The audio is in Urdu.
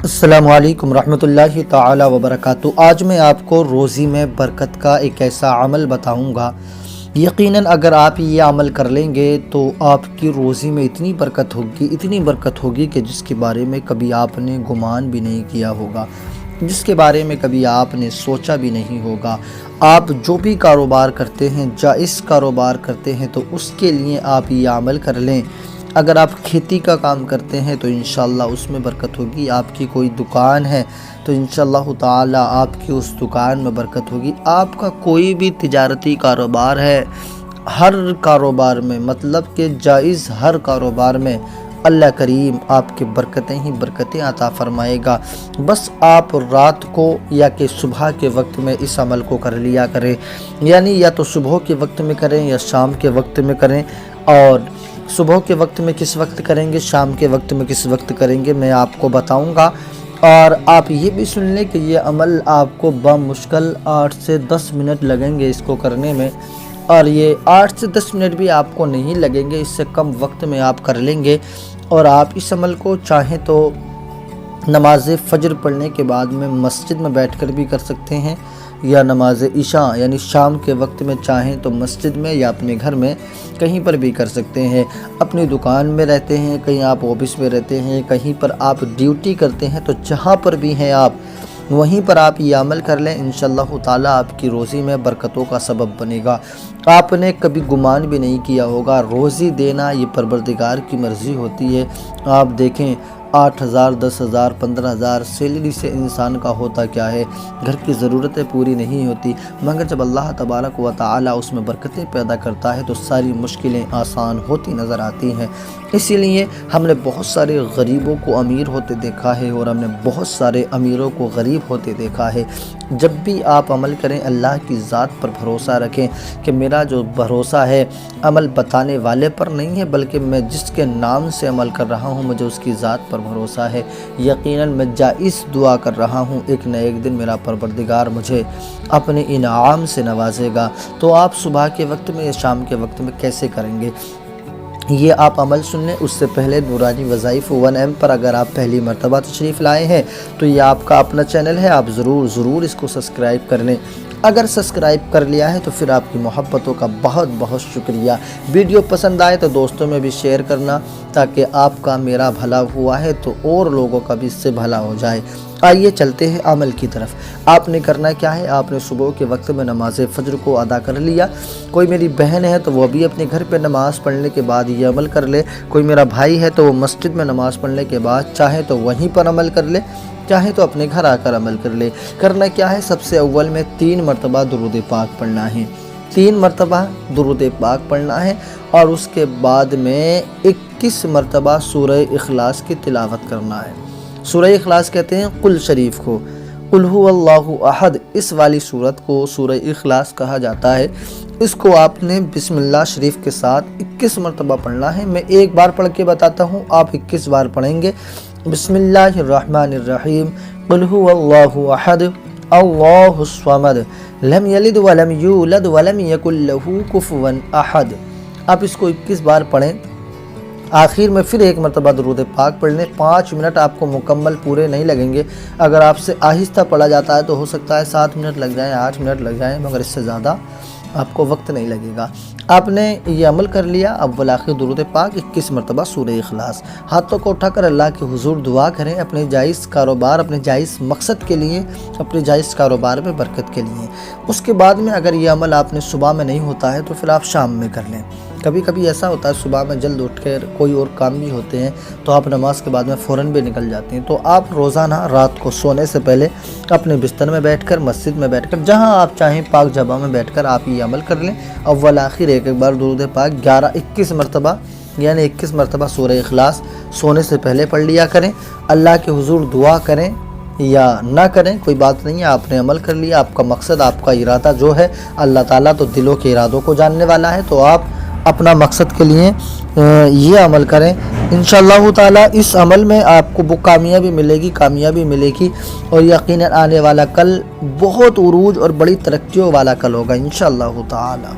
السلام علیکم رحمۃ اللہ تعالی وبرکاتہ۔ آج میں آپ کو روزی میں برکت کا ایک ایسا عمل بتاؤں گا، یقیناً اگر آپ یہ عمل کر لیں گے تو آپ کی روزی میں اتنی برکت ہوگی کہ جس کے بارے میں کبھی آپ نے گمان بھی نہیں کیا ہوگا، جس کے بارے میں کبھی آپ نے سوچا بھی نہیں ہوگا۔ آپ جو بھی کاروبار کرتے ہیں، جائز کاروبار کرتے ہیں، تو اس کے لیے آپ یہ عمل کر لیں۔ اگر آپ کھیتی کا کام کرتے ہیں تو انشاءاللہ اس میں برکت ہوگی۔ آپ کی کوئی دکان ہے تو انشاءاللہ تعالی آپ کی اس دکان میں برکت ہوگی۔ آپ کا کوئی بھی تجارتی کاروبار ہے، ہر کاروبار میں، مطلب کہ جائز ہر کاروبار میں اللہ کریم آپ کے برکتیں ہی برکتیں عطا فرمائے گا۔ بس آپ رات کو یا کہ صبح کے وقت میں اس عمل کو کر لیا کریں، یعنی یا تو صبح کے وقت میں کریں یا شام کے وقت میں کریں۔ اور صبح کے وقت میں کس وقت کریں گے، شام کے وقت میں کس وقت کریں گے، میں آپ کو بتاؤں گا۔ اور آپ یہ بھی سن لیں کہ یہ عمل آپ کو بمشکل 8 سے 10 منٹ لگیں گے اس کو کرنے میں، اور یہ 8 سے 10 منٹ بھی آپ کو نہیں لگیں گے، اس سے کم وقت میں آپ کر لیں گے۔ اور آپ اس عمل کو چاہیں تو نماز فجر پڑھنے کے بعد میں مسجد میں بیٹھ کر بھی کر سکتے ہیں، یا نماز عشاء یعنی شام کے وقت میں چاہیں تو مسجد میں یا اپنے گھر میں کہیں پر بھی کر سکتے ہیں۔ اپنی دکان میں رہتے ہیں، کہیں آپ آفس میں رہتے ہیں، کہیں پر آپ ڈیوٹی کرتے ہیں، تو جہاں پر بھی ہیں آپ وہیں پر آپ یہ عمل کر لیں، انشاءاللہ تعالی آپ کی روزی میں برکتوں کا سبب بنے گا۔ آپ نے کبھی گمان بھی نہیں کیا ہوگا، روزی دینا یہ پروردگار کی مرضی ہوتی ہے۔ آپ دیکھیں 8,000 10,000 15,000 سیلری سے انسان کا ہوتا کیا ہے، گھر کی ضرورتیں پوری نہیں ہوتی، مگر جب اللہ تبارک و تعالی اس میں برکتیں پیدا کرتا ہے تو ساری مشکلیں آسان ہوتی نظر آتی ہیں۔ اسی لیے ہم نے بہت سارے غریبوں کو امیر ہوتے دیکھا ہے، اور ہم نے بہت سارے امیروں کو غریب ہوتے دیکھا ہے۔ جب بھی آپ عمل کریں اللہ کی ذات پر بھروسہ رکھیں کہ میرا جو بھروسہ ہے عمل بتانے والے پر نہیں ہے، بلکہ میں جس کے نام سے عمل کر رہا ہوں مجھے اس کی ذات پر بھروسہ ہے۔ یقیناً میں جائز دعا کر رہا ہوں، ایک نہ ایک دن میرا پروردگار مجھے اپنے انعام سے نوازے گا۔ تو آپ صبح کے وقت میں یا شام کے وقت میں کیسے کریں گے، یہ آپ عمل سن لیں۔ اس سے پہلے نورانی وظائف 1M پر اگر آپ پہلی مرتبہ تشریف لائے ہیں تو یہ آپ کا اپنا چینل ہے، آپ ضرور اس کو سبسکرائب کر لیں۔ اگر سبسکرائب کر لیا ہے تو پھر آپ کی محبتوں کا بہت بہت شکریہ۔ ویڈیو پسند آئے تو دوستوں میں بھی شیئر کرنا، تاکہ آپ کا میرا بھلا ہوا ہے تو اور لوگوں کا بھی اس سے بھلا ہو جائے۔ آئیے چلتے ہیں عمل کی طرف۔ آپ نے کرنا کیا ہے، آپ نے صبح کے وقت میں نماز فجر کو ادا کر لیا۔ کوئی میری بہن ہے تو وہ بھی اپنے گھر پہ نماز پڑھنے کے بعد یہ عمل کر لے، کوئی میرا بھائی ہے تو وہ مسجد میں نماز پڑھنے کے بعد چاہے تو وہیں پر عمل کر لے، چاہے تو اپنے گھر آ کر عمل کر لے۔ کرنا کیا ہے، سب سے اول میں 3 مرتبہ درود پاک پڑھنا ہے، 3 مرتبہ درود پاک پڑھنا ہے، اور اس کے بعد میں 21 مرتبہ سورہ اخلاص کی تلاوت کرنا ہے۔ سورہ اخلاص کہتے ہیں قل شریف کو، قل هو اللہ احد، اس والی سورت کو سورہ اخلاص کہا جاتا ہے۔ اس کو آپ نے بسم اللہ شریف کے ساتھ 21 مرتبہ پڑھنا ہے۔ میں ایک بار پڑھ کے بتاتا ہوں، آپ 21 بار پڑھیں گے۔ بسم اللہ الرحمن الرحیم، قل هو اللہ احد اللہ الصمد لم یلد ولم یولد ولم یکن لہ کفوا احد۔ آپ اس کو 21 بار پڑھیں۔ آخر میں پھر 1 مرتبہ درود پاک پڑھ لیں۔ 5 منٹ آپ کو مکمل پورے نہیں لگیں گے، اگر آپ سے آہستہ پڑھا جاتا ہے تو ہو سکتا ہے 7 منٹ لگ جائیں، 8 منٹ لگ جائیں، مگر اس سے زیادہ آپ کو وقت نہیں لگے گا۔ آپ نے یہ عمل کر لیا۔ اول آخر درود پاک 21 مرتبہ سورہ اخلاص، ہاتھوں کو اٹھا کر اللہ کے حضور دعا کریں اپنے جائز کاروبار، اپنے جائز مقصد کے لیے، اپنے جائز کاروبار میں برکت کے لیے۔ اس کے بعد میں اگر یہ عمل آپ نے صبح میں نہیں ہوتا ہے تو پھر آپ شام میں کر لیں۔ کبھی کبھی ایسا ہوتا ہے صبح میں جلد اٹھ کر کوئی اور کام بھی ہوتے ہیں تو آپ نماز کے بعد میں فوراً بھی نکل جاتے ہیں، تو آپ روزانہ رات کو سونے سے پہلے اپنے بستر میں بیٹھ کر، مسجد میں بیٹھ کر، جہاں آپ چاہیں پاک جگہ میں بیٹھ کر آپ یہ عمل کر لیں۔ اول آخر ایک بار درود پاک 21 مرتبہ یعنی 21 مرتبہ سورہ اخلاص سونے سے پہلے پڑھ لیا کریں۔ اللہ کے حضور دعا کریں یا نہ کریں کوئی بات نہیں ہے، آپ نے عمل کر لیا، آپ کا مقصد، آپ کا ارادہ جو ہے، اللہ تعالیٰ تو دلوں کے ارادوں کو جاننے والا ہے، تو آپ اپنا مقصد کے لیے یہ عمل کریں۔ انشاءاللہ تعالیٰ اس عمل میں آپ کو وہ کامیابی ملے گی، اور یقیناً آنے والا کل بہت عروج اور بڑی ترقیوں والا کل ہوگا انشاءاللہ تعالیٰ۔